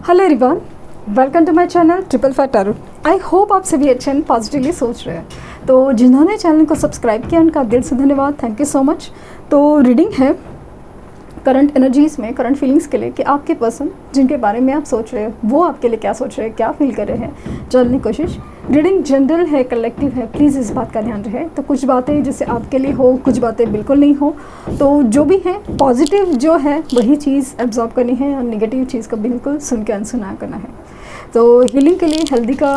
Hello everyone, welcome to my channel triple five tarot. I hope आप सभी अच्छे and positively सोच रहे हैं। तो जिन्होंने चैनल को सब्सक्राइब किया उनका दिल से धन्यवाद, थैंक यू सो मच। तो रीडिंग है करंट एनर्जीज़ में, करंट फीलिंग्स के लिए कि आपके पर्सन जिनके बारे में आप सोच रहे हो वो आपके लिए क्या सोच रहे हैं, क्या फील कर रहे हैं, जानने की कोशिश। रीडिंग जनरल है, कलेक्टिव है, प्लीज़ इस बात का ध्यान रहे। तो कुछ बातें जैसे आपके लिए हो, कुछ बातें बिल्कुल नहीं हो। तो जो भी है पॉजिटिव जो है वही चीज़ एब्जॉर्ब करनी है और नेगेटिव चीज़ को बिल्कुल सुन के अनसुना करना है। तो हीलिंग के लिए हल्दी का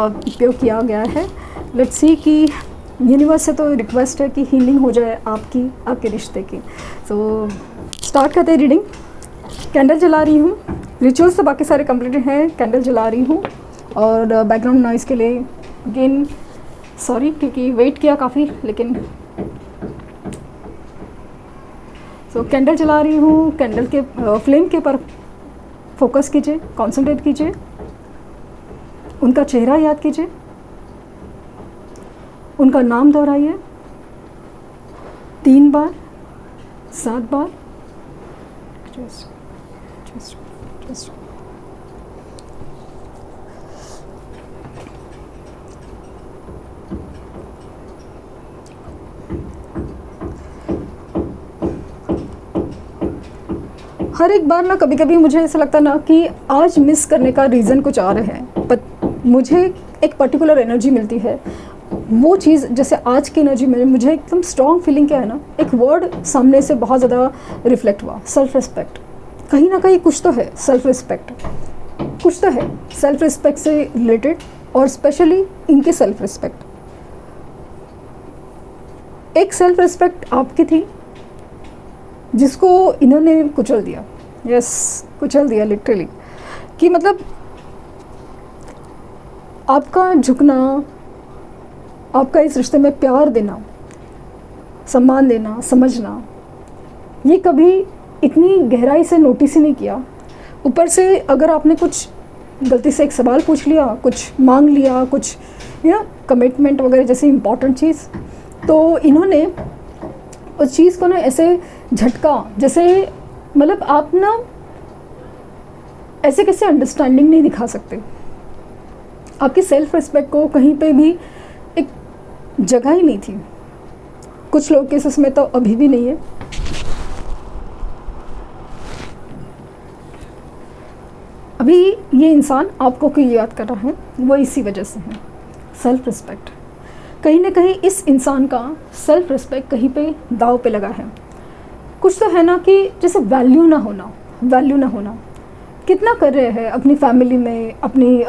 उपयोग किया गया है। लेट्स सी कि यूनिवर्स से तो रिक्वेस्ट है कि हीलिंग हो जाए आपकी, आपके रिश्ते की। तो स्टार्ट करते हैं रीडिंग। कैंडल जला रही हूँ, रिचुअल्स तो बाकी सारे कंप्लीटेड हैं, कैंडल जला रही हूँ। और बैकग्राउंड नॉइज़ के लिए अगेन सॉरी, क्योंकि वेट किया काफ़ी, लेकिन तो कैंडल जला रही हूँ। कैंडल के फ्लेम के ऊपर फोकस कीजिए, कॉन्सेंट्रेट कीजिए, उनका चेहरा याद कीजिए, उनका नाम दोहराइए 3 बार, 7 बार। just हर एक बार ना कभी कभी मुझे ऐसा लगता ना कि आज मिस करने का रीज़न कुछ और है, बट मुझे एक पर्टिकुलर एनर्जी मिलती है। वो चीज़ जैसे आज की एनर्जी में मुझे एकदम स्ट्रॉन्ग फीलिंग क्या है ना, एक वर्ड सामने से बहुत ज़्यादा रिफ्लेक्ट हुआ, सेल्फ रिस्पेक्ट। कहीं ना कहीं कुछ तो है, सेल्फ रिस्पेक्ट कुछ तो है, सेल्फ रिस्पेक्ट से रिलेटेड, और स्पेशली इनके सेल्फ रिस्पेक्ट। एक सेल्फ रिस्पेक्ट आपकी थी जिसको इन्होंने कुचल दिया। यस, कुचल दिया लिटरली। कि मतलब आपका झुकना, आपका इस रिश्ते में प्यार देना, सम्मान देना, समझना, ये कभी इतनी गहराई से नोटिस ही नहीं किया। ऊपर से अगर आपने कुछ गलती से एक सवाल पूछ लिया, कुछ मांग लिया, कुछ कमिटमेंट वगैरह जैसी इम्पॉर्टेंट चीज़, तो इन्होंने उस चीज़ को ना ऐसे झटका, जैसे मतलब आप ना ऐसे कैसे अंडरस्टैंडिंग नहीं दिखा सकते। आपकी सेल्फ रिस्पेक्ट को कहीं पे भी एक जगह ही नहीं थी। कुछ लोग केसेस में तो अभी भी नहीं है। अभी ये इंसान आपको क्यों याद कर रहा है, वो इसी वजह से है, सेल्फ रिस्पेक्ट। कहीं ना कहीं इस इंसान का सेल्फ रिस्पेक्ट कहीं पे दाव पे लगा है। कुछ तो है ना कि जैसे वैल्यू ना होना। कितना कर रहे हैं अपनी फैमिली में, अपनी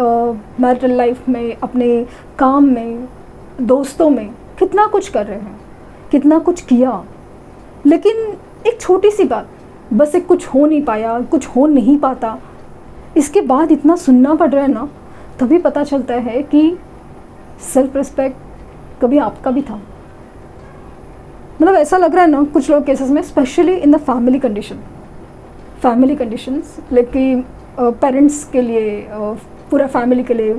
मैरिटल लाइफ में, अपने काम में, दोस्तों में, कितना कुछ कर रहे हैं, कितना कुछ किया, लेकिन एक छोटी सी बात, बस एक कुछ हो नहीं पाया, कुछ हो नहीं पाता, इसके बाद इतना सुनना पड़ रहा है ना, तभी पता चलता है कि सेल्फ रिस्पेक्ट कभी आपका भी था। मतलब ऐसा लग रहा है ना कुछ लोग केसेस में, specially in the family conditions, लेकिन पेरेंट्स के लिए, पूरा फैमिली के लिए,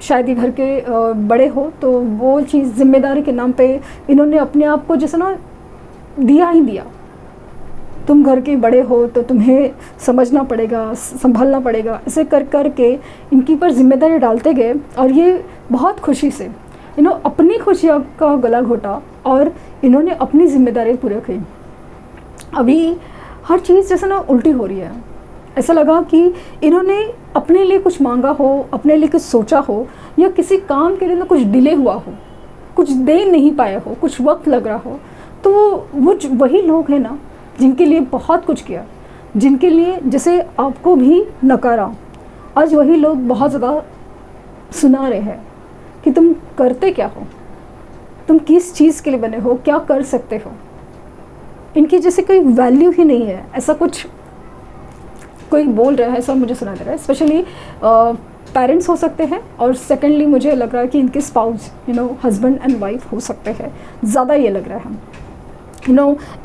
शायद ये घर के बड़े हो, तो वो चीज़ जिम्मेदारी के नाम पे इन्होंने अपने आप को जैसे ना दिया ही दिया। तुम घर के बड़े हो तो तुम्हें समझना पड़ेगा, संभालना पड़ेगा, ऐसे कर कर के इनके ऊपर जिम्मेदारी डालते गए। और ये बहुत खुशी से अपनी खुशियों का गला घोटा और इन्होंने अपनी जिम्मेदारी पूरी की। अभी हर चीज़ जैसे ना उल्टी हो रही है। ऐसा लगा कि इन्होंने अपने लिए कुछ मांगा हो, अपने लिए कुछ सोचा हो, या किसी काम के लिए ना कुछ डिले हुआ हो, कुछ दे नहीं पाया हो, कुछ वक्त लग रहा हो, तो वो वही लोग हैं ना जिनके लिए बहुत कुछ किया, जिनके लिए जैसे आपको भी नकारा, आज वही लोग बहुत ज़्यादा सुना रहे हैं कि तुम करते क्या हो, तुम किस चीज़ के लिए बने हो, क्या कर सकते हो। इनकी जैसे कोई वैल्यू ही नहीं है, ऐसा कुछ कोई बोल रहा है, ऐसा मुझे सुना दे रहा है। स्पेशली पेरेंट्स हो सकते हैं, और सेकेंडली मुझे लग रहा है कि इनके स्पाउस, हस्बैंड एंड वाइफ हो सकते हैं। ज़्यादा ये लग रहा है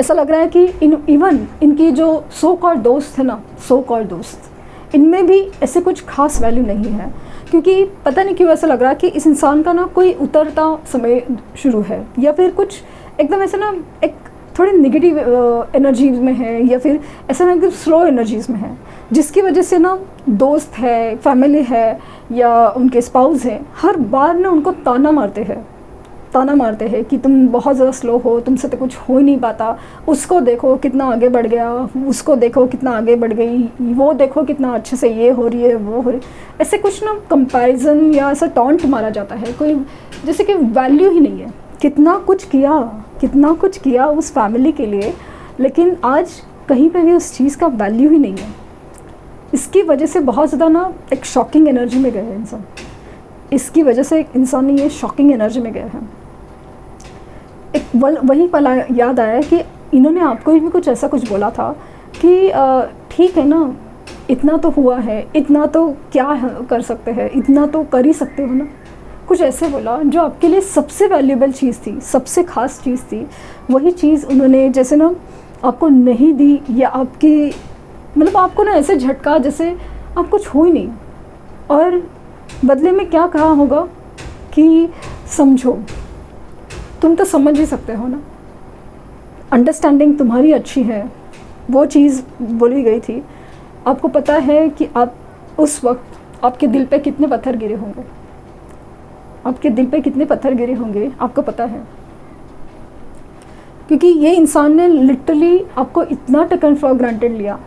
ऐसा लग रहा है कि इवन इनकी जो सो कॉल्ड दोस्त है ना, सो कॉल्ड दोस्त, इनमें भी ऐसे कुछ खास वैल्यू नहीं है। क्योंकि पता नहीं क्यों ऐसा लग रहा है कि इस इंसान का ना कोई उतरता समय शुरू है, या फिर कुछ एकदम ऐसे ना एक थोड़े नेगेटिव एनर्जीज में है, या फिर ऐसा ना कि स्लो एनर्जीज में है, जिसकी वजह से ना दोस्त है, फैमिली है या उनके स्पाउस हैं, हर बार ना उनको ताना मारते हैं कि तुम बहुत ज़्यादा स्लो हो, तुमसे तो कुछ हो ही नहीं पाता, उसको देखो कितना आगे बढ़ गया, उसको देखो कितना आगे बढ़ गई, वो देखो कितना अच्छे से ये हो रही है, वो हो रही है। ऐसे कुछ ना कंपैरिजन या ऐसा टॉन्ट मारा जाता है, कोई जैसे कि वैल्यू ही नहीं है। कितना कुछ किया उस फैमिली के लिए, लेकिन आज कहीं पे भी उस चीज़ का वैल्यू ही नहीं है। इसकी वजह से बहुत ज़्यादा ना एक शॉकिंग एनर्जी में गए हैं इंसान, इसकी वजह से एक इंसान ये शॉकिंग एनर्जी में गया है। एक वही पल याद आया कि इन्होंने आपको भी कुछ ऐसा कुछ बोला था कि ठीक है ना, इतना तो हुआ है, इतना तो क्या कर सकते हैं, इतना तो कर ही सकते हो ना। कुछ ऐसे बोला जो आपके लिए सबसे वैल्यूएबल चीज़ थी, सबसे ख़ास चीज़ थी, वही चीज़ उन्होंने जैसे ना आपको नहीं दी, या आपकी मतलब आपको ना ऐसे झटका जैसे आप कुछ हो ही नहीं, और बदले में क्या कहा होगा कि समझो, तुम तो समझ ही सकते हो ना, अंडरस्टैंडिंग तुम्हारी अच्छी है, वो चीज़ बोली गई थी। आपको पता है कि आप उस वक्त आपके दिल पे कितने पत्थर गिरे होंगे, आपको पता है, क्योंकि ये इंसान ने लिटरली आपको इतना टेकन फॉर ग्रांटेड लिया।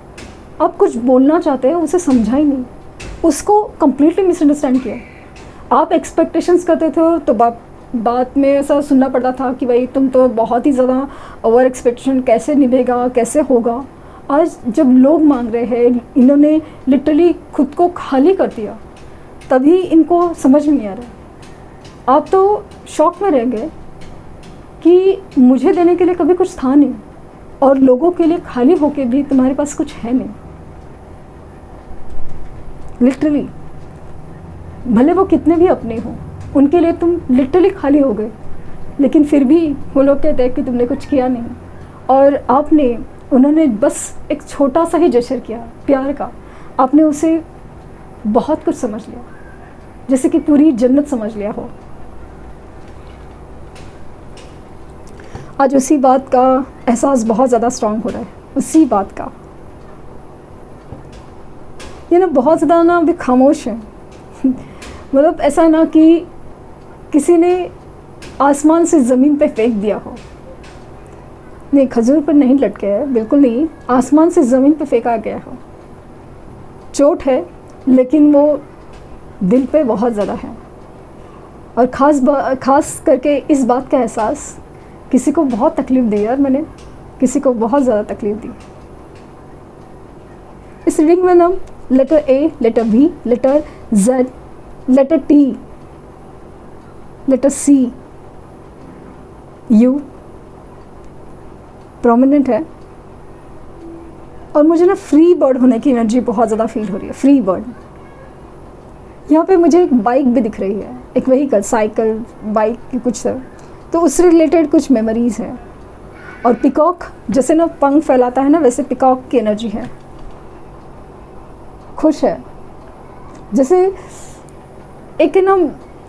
आप कुछ बोलना चाहते हैं, उसे समझा ही नहीं, उसको कम्प्लीटली मिसअंडरस्टैंड किया। आप एक्सपेक्टेशंस करते थे तो बात में ऐसा सुनना पड़ता था कि भाई तुम तो बहुत ही ज़्यादा ओवर एक्सपेक्टेशन, कैसे निभेगा, कैसे होगा। आज जब लोग मांग रहे हैं, इन्होंने लिटरली खुद को खाली कर दिया, तभी इनको समझ में नहीं आ रहा। आप तो शॉक में रह गए कि मुझे देने के लिए कभी कुछ था नहीं, और लोगों के लिए खाली होके भी तुम्हारे पास कुछ है नहीं। लिटरली भले वो कितने भी अपने हों, उनके लिए तुम लिटरली खाली हो गए, लेकिन फिर भी वो लोग कहते हैं कि तुमने कुछ किया नहीं, और उन्होंने बस एक छोटा सा ही जेस्चर किया प्यार का, आपने उसे बहुत कुछ समझ लिया, जैसे कि पूरी जन्नत समझ लिया हो। आज उसी बात का एहसास बहुत ज़्यादा स्ट्रांग हो रहा है, उसी बात का। ये ना बहुत ज़्यादा ना अभी खामोश है मतलब ऐसा ना कि किसी ने आसमान से ज़मीन पे फेंक दिया हो। नहीं, खजूर पर नहीं लटके है, बिल्कुल नहीं, आसमान से ज़मीन पे फेंका गया हो। चोट है, लेकिन वो दिल पे बहुत ज़्यादा है, और ख़ास करके इस बात का एहसास किसी को बहुत तकलीफ़ दी यार, मैंने किसी को बहुत ज़्यादा तकलीफ़ दी। इस रीडिंग में ना letter A, letter B, letter Z, letter T, letter C, U prominent है, और मुझे ना फ्री बर्ड होने की एनर्जी बहुत ज़्यादा फील हो रही है। फ्री बर्ड, यहाँ पे मुझे एक बाइक भी दिख रही है, एक व्हीकल, साइकिल, बाइक की कुछ है, तो उससे रिलेटेड कुछ मेमोरीज़ हैं। और पिकॉक जैसे ना पंख फैलाता है ना, वैसे पिकॉक की एनर्जी है, खुश है। जैसे एक ना,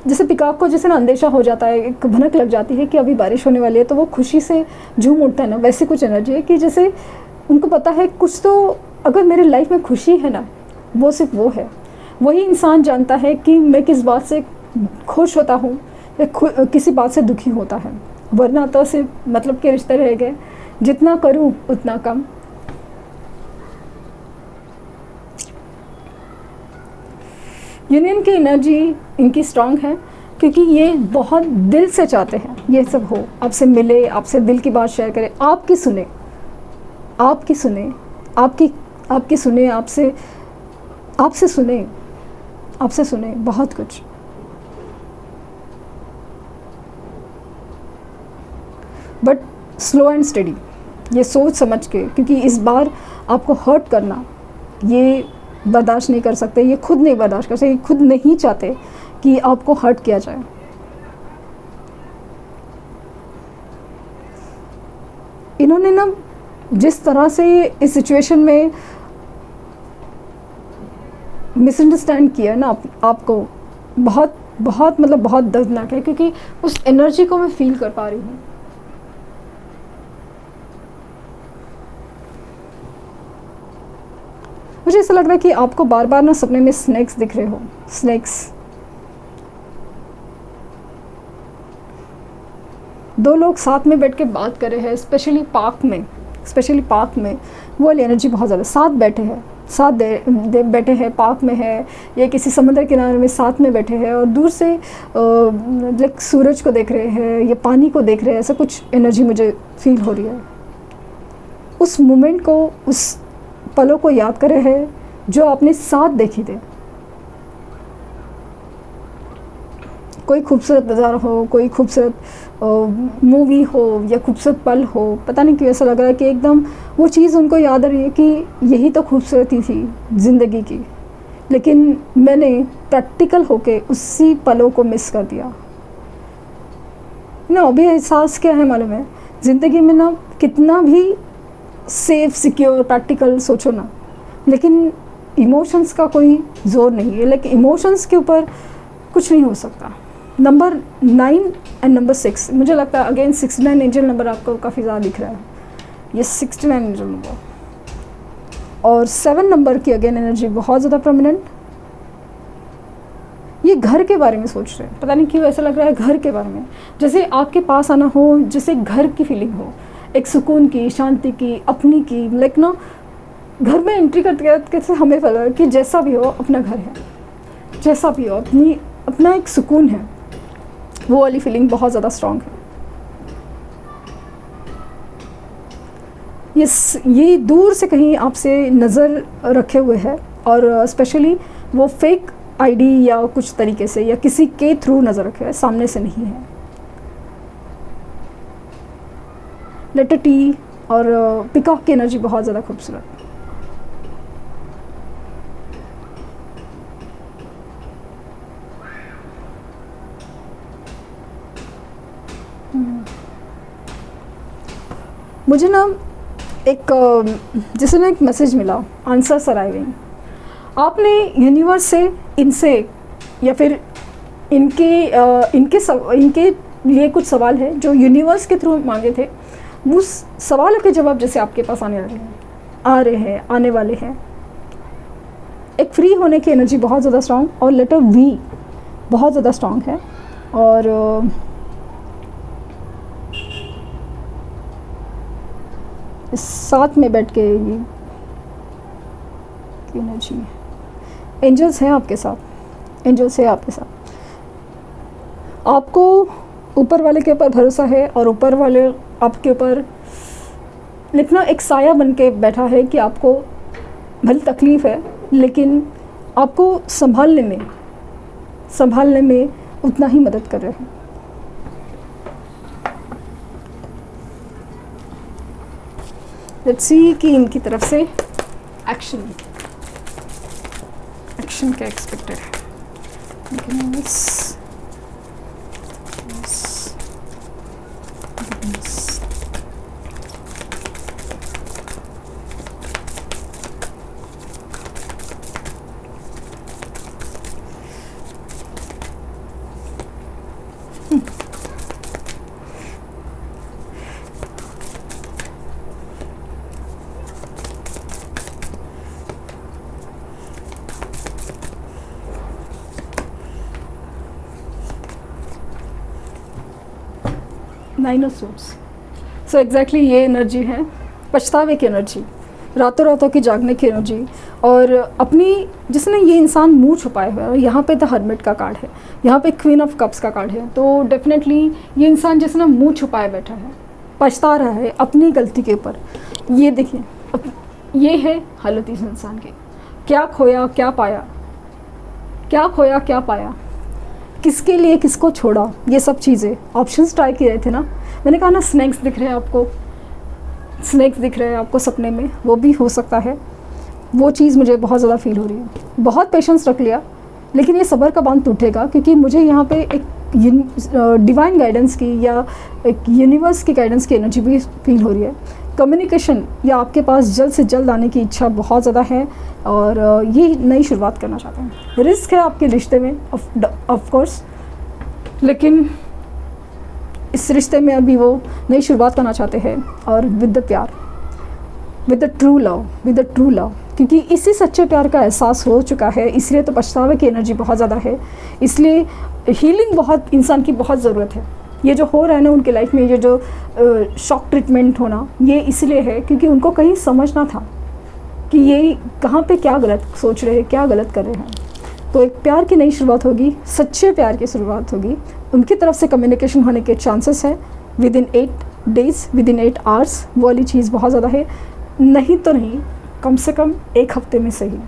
जैसे पिकॉक को जैसे ना अंदेशा हो जाता है, एक भनक लग जाती है कि अभी बारिश होने वाली है, तो वो खुशी से झूम उठता है ना, वैसे कुछ एनर्जी है कि जैसे उनको पता है कुछ तो, अगर मेरे लाइफ में खुशी है ना, वो सिर्फ वो है। वही इंसान जानता है कि मैं किस बात से खुश होता हूँ या किसी बात से दुखी होता है, वरना तो सिर्फ मतलब के रिश्ते रह गए, जितना करूँ उतना कम। यूनियन की एनर्जी इनकी स्ट्रांग है, क्योंकि ये बहुत दिल से चाहते हैं ये सब हो, आपसे मिले, आपसे दिल की बात शेयर करें, आपकी सुने, आपकी सुने, आपकी सुने, आपसे सुने बहुत कुछ। बट स्लो एंड स्टडी, ये सोच समझ के, क्योंकि इस बार आपको हर्ट करना ये बर्दाश्त नहीं कर सकते, ये खुद नहीं बर्दाश्त कर सकते, ये खुद नहीं चाहते कि आपको हर्ट किया जाए। इन्होंने ना जिस तरह से इस सिचुएशन में मिसअंडरस्टैंड किया ना आपको, बहुत बहुत मतलब बहुत दर्दनाक है, क्योंकि उस एनर्जी को मैं फील कर पा रही हूँ। मुझे ऐसा लग रहा है कि आपको बार बार ना सपने में स्नेक्स दिख रहे हो, स्नेक्स। 2 लोग साथ में बैठ के बात कर रहे हैं, स्पेशली पार्क में वो वाली एनर्जी बहुत ज़्यादा। साथ बैठे हैं, साथ बैठे हैं, पार्क में है या किसी समुद्र किनारे में साथ में बैठे हैं और दूर से लाइक सूरज को देख रहे हैं या पानी को देख रहे हैं, ऐसा कुछ एनर्जी मुझे फील हो रही है। उस मोमेंट को, उस पलों को याद कर रहे हैं जो आपने साथ देखी थे। कोई खूबसूरत नज़ारा हो, कोई खूबसूरत मूवी हो या खूबसूरत पल हो, पता नहीं क्यों ऐसा लग रहा है कि एकदम वो चीज़ उनको याद आ रही है कि यही तो खूबसूरती थी ज़िंदगी की, लेकिन मैंने प्रैक्टिकल होके उसी पलों को मिस कर दिया ना। अभी एहसास क्या है मालूम है, ज़िंदगी में ना कितना भी सेफ सिक्योर प्रैक्टिकल सोचो ना, लेकिन इमोशंस का कोई ज़ोर नहीं है। लेकिन इमोशंस के ऊपर कुछ नहीं हो सकता। नंबर 9 एंड नंबर 6, मुझे लगता है अगेन 69 एंजल नंबर आपको काफ़ी ज़्यादा दिख रहा है, ये 69 एंजल नंबर। और 7 नंबर की अगेन एनर्जी बहुत ज़्यादा प्रोमिनेंट। ये घर के बारे में सोच रहे हैं, पता नहीं क्यों ऐसा लग रहा है घर के बारे में, जैसे आपके पास आना हो, जैसे घर की फीलिंग हो, एक सुकून की, शांति की, अपनी की। लाइक ना घर में एंट्री करते से हमें पता है कि जैसा भी हो अपना घर है, जैसा भी हो अपना एक सुकून है। वो वाली फीलिंग बहुत ज़्यादा स्ट्रॉन्ग है। ये दूर से कहीं आपसे नज़र रखे हुए है और स्पेशली वो फेक आईडी या कुछ तरीके से या किसी के थ्रू नज़र रखे हुए है, सामने से नहीं है। लेटर टी और पिकॉक की एनर्जी बहुत ज़्यादा खूबसूरत। मुझे ना एक जैसे ना एक मैसेज मिला, आंसर्स अराइविंग। आपने यूनिवर्स से, इनसे या फिर इनके लिए कुछ सवाल है जो यूनिवर्स के थ्रू मांगे थे, उस सवालों के जवाब जैसे आपके पास आ रहे हैं, आने वाले हैं। एक फ्री होने की एनर्जी बहुत ज़्यादा स्ट्रॉन्ग और लेटर वी बहुत ज़्यादा स्ट्रॉन्ग है। और साथ में बैठ के ये एनर्जी, एंजल्स हैं आपके साथ, एंजल्स हैं आपके साथ। आपको ऊपर वाले के ऊपर भरोसा है और ऊपर वाले आपके ऊपर लिखना एक साया बन के बैठा है कि आपको भले तकलीफ़ है लेकिन आपको संभालने में उतना ही मदद कर रहे हैं। लेट्स सी कि इनकी तरफ से एक्शन क्या एक्सपेक्टेड है। Nine of suits. So exactly ये एनर्जी है पछतावे की एनर्जी, रातों रातों की जागने की एनर्जी। और अपनी जिसने ये इंसान मुंह छुपाए हुए है, यहाँ पे द हर्मिट का कार्ड है, यहाँ पे क्वीन ऑफ कप्स का कार्ड है। तो डेफिनेटली ये इंसान जिसने मुंह छुपाए बैठा है, पछता रहा है अपनी गलती के ऊपर। ये देखिए, ये है हालत इस इंसान की। क्या खोया क्या पाया, क्या खोया क्या पाया, किसके लिए किसको छोड़ा, ये सब चीज़ें ऑप्शंस ट्राई किए थे ना। मैंने कहा ना स्नैक्स दिख रहे हैं आपको, स्नैक्स दिख रहे हैं आपको सपने में, वो भी हो सकता है। वो चीज़ मुझे बहुत ज़्यादा फील हो रही है। बहुत पेशेंस रख लिया लेकिन ये सब्र का बांध टूटेगा, क्योंकि मुझे यहाँ पे एक डिवाइन गाइडेंस की या एक यूनिवर्स की गाइडेंस की एनर्जी भी फील हो रही है। कम्युनिकेशन या आपके पास जल्द से जल्द आने की इच्छा बहुत ज़्यादा है और ये नई शुरुआत करना चाहते हैं। रिस्क है आपके रिश्ते में ऑफ कोर्स, लेकिन इस रिश्ते में अभी वो नई शुरुआत करना चाहते हैं और विद द प्यार, विद द ट्रू लव, क्योंकि इसी सच्चे प्यार का एहसास हो चुका है, इसलिए तो पछतावे की एनर्जी बहुत ज़्यादा है, इसलिए हीलिंग बहुत इंसान की बहुत ज़रूरत है। ये जो हो रहा है ना उनकी लाइफ में, ये जो शॉक ट्रीटमेंट होना, ये इसलिए है क्योंकि उनको कहीं समझना था कि ये कहाँ पे क्या गलत सोच रहे हैं, क्या गलत कर रहे हैं। तो एक प्यार की नई शुरुआत होगी, सच्चे प्यार की शुरुआत होगी। उनकी तरफ से कम्युनिकेशन होने के चांसेस है with in 8 days, with in 8 hours. वो वाली चीज़ बहुत ज़्यादा है, नहीं तो नहीं कम से कम 1 हफ्ते में सही,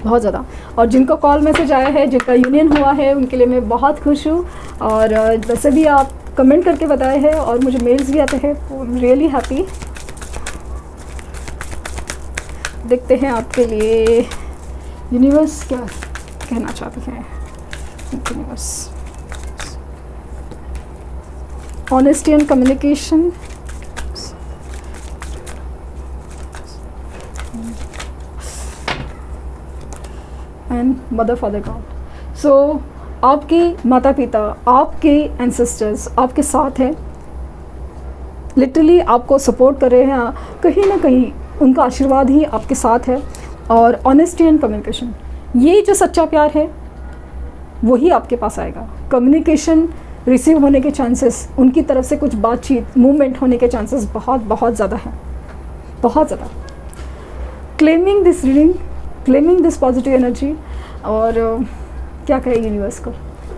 बहुत ज़्यादा। और जिनको कॉल मैसेज आया है, जिनका यूनियन हुआ है, उनके लिए मैं बहुत खुश हूँ। और वैसे भी आप कमेंट करके बताए हैं और मुझे मेल्स भी आते हैं, रियली हैप्पी। देखते हैं आपके लिए यूनिवर्स क्या कहना चाहती हैं। Universe, honesty and communication, and mother father god. So आपके माता पिता, आपके एंसेस्टर्स आपके साथ हैं, लिटरली आपको सपोर्ट कर रहे हैं, कहीं ना कहीं उनका आशीर्वाद ही आपके साथ है। और ऑनेस्टी एंड कम्युनिकेशन, ये जो सच्चा प्यार है वही आपके पास आएगा। कम्युनिकेशन रिसीव होने के चांसेस, उनकी तरफ से कुछ बातचीत, मूवमेंट होने के चांसेस बहुत बहुत ज़्यादा हैं, बहुत ज़्यादा। Claiming this reading, claiming this positive energy. और क्या कहे यूनिवर्स को,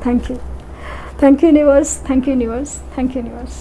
thank you, thank you universe, thank you universe, thank you universe.